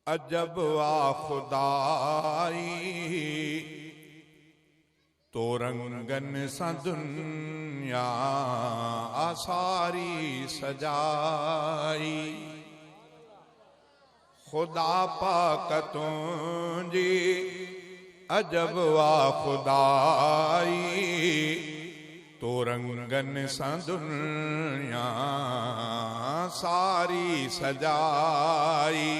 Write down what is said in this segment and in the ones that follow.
अजब आ खुदाई तो रंगन सा दुनिया आसारी सजाई। खुदा पाक तुझी अजब आ खुदाई तो रंगन सा दुनिया सारी सजाई।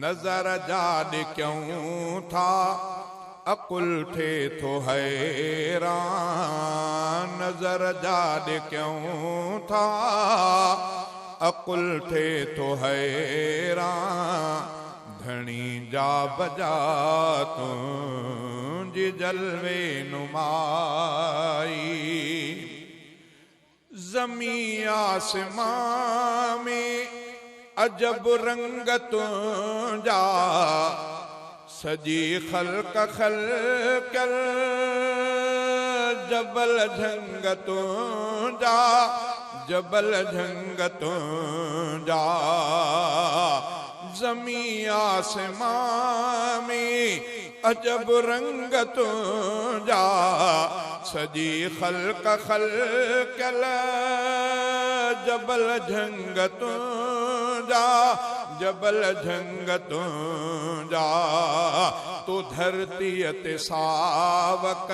नजर जाद क्यों था अकुल थे तो हैरान। नजर जाद क्यों था अकुल थे तो हैरान। धनी जा बजा तुझे जलवे नुमाई। ज़मी आसमां में अजब रंगत जा सजी खल्क खल्कल जबल झंगत जा जबल झंगत जा। ज़मी आसमां में अजब रंगत जा सजी खल्क खल्कल जबल झंगत जा जबल झंगत जा। तो धरती ते सावक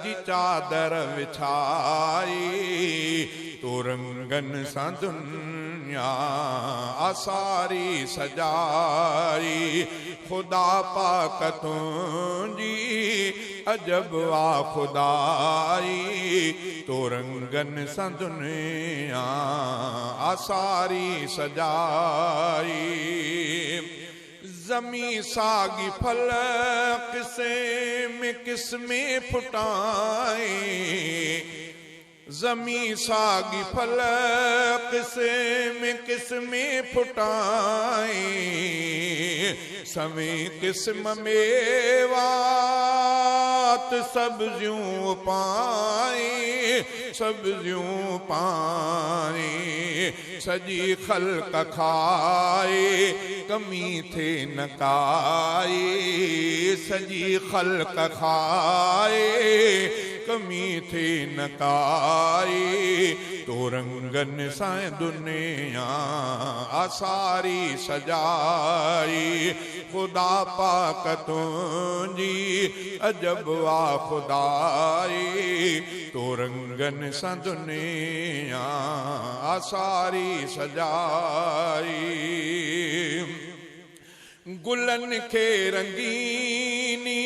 जी चादर विछाई तो रंगन सा दुनिया आसारी सजाई। खुदा पाक तुझी अजब आ खुदाई तो रंगन सा दुनिया आसारी सजाई। ज़मी सागी फल किस्में फुटाई। ज़मी सागी फल किस्में फुटाई। समी किस्म मेवात सब्जियों पाई सब्जियों पाई। सजी खल्क खाए कमी थे न काई। सजी खल्क खाए कमी थे न काई तो रंगन सा दुनिया आसारी सजाई। खुदा पाक तुझी अजब आ खुदाई तो रंगन सा दुनिया आसारी सजाई। गुलन के रंगीनी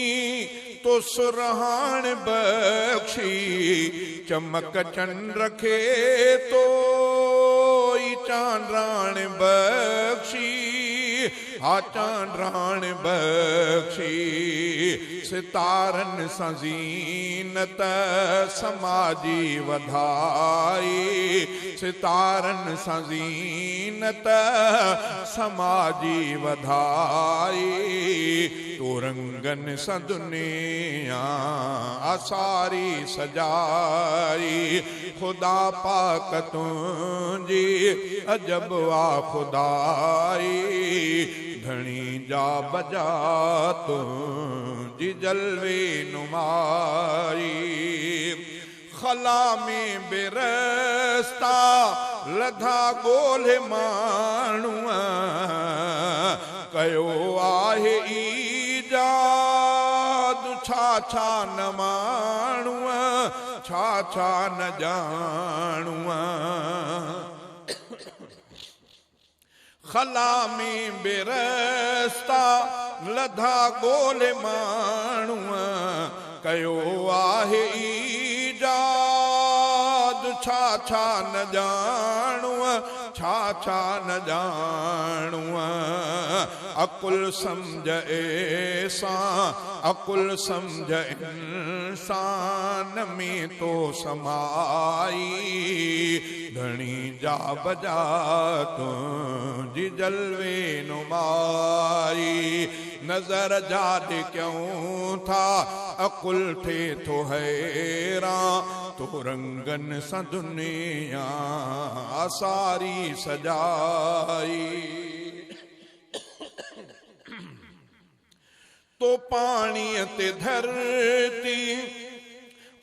तो सुरहान बख्शी। चमक चंद्र रखे तो चांद्रान बख्शी। हा चांद्रान बख्शी। सितारन सा ज़ीनत समाजी वधाई। सितारन सा ज़ीनत समाजी वधाई तो रंगन सा दुनिया आसारी सजाई। खुदा पाक तुझी अजब आ खुदाई धनी जा बजा तुझी जलवे नुमाई। खला में बेरस्ता लधा गोले मानुआ कयो आहे ईजाद छा छा न मानुआ छा छा न जानुआ। खला में बेरस्ता लधा गोले मानुआ कयो आहे ईजाद छा छा न जानुआ छा छा न जानुआ। अकुल समझ ऐसा अकुल समझ इंसान में तो समाई। धनी जा बजा तुझी जलवे नुमाई। नजर जाद क्यों था अकुल थे तो हैरान तो रंगन सा दुनिया आसारी सजाई। तो पानी ते धरती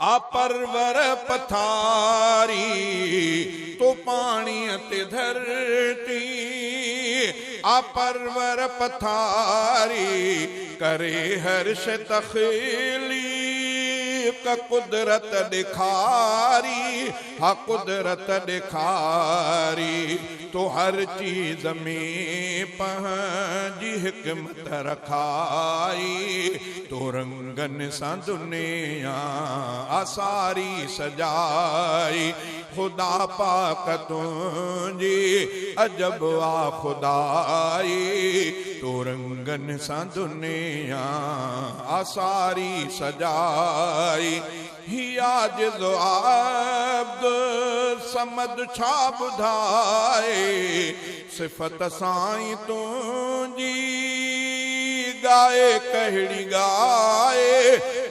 आ परवर पथारी, तो पानी ते धरती आ परवर पथारी, करे हर्ष तखलीक कुदरत दिखारी, हा कुदरत दिखारी। तो हर चीज में पंहिंजी हिकमत रखाई, तो रंगन सां दुनिया आसारी सजाई। खुदा पाक तुंहिंजी अजब आ खुदाई, तो रंगन सां दुनिया आसारी सजाई। हिया जिज़ो आब्द समद छा ॿुधाए, सिफ़त साईं तुंहिंजी गाए कहिड़ी गाए,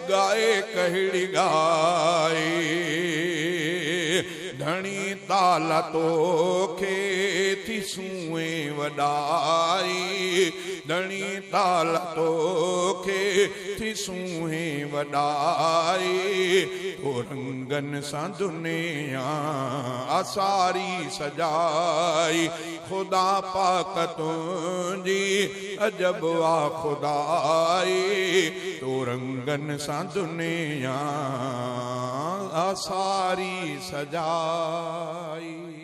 गाए कहिड़ी गाए। धणी ताला तोखे थी सूए वॾाई, धणी ताला तोखे थी सूए वॾाई। तो रंगन सां दुनिया आसारी सजाई, खुदा पाक तुंहिंजी अजब आ खुदाई। तो रंगन सां दुनिया आसारी सजाई।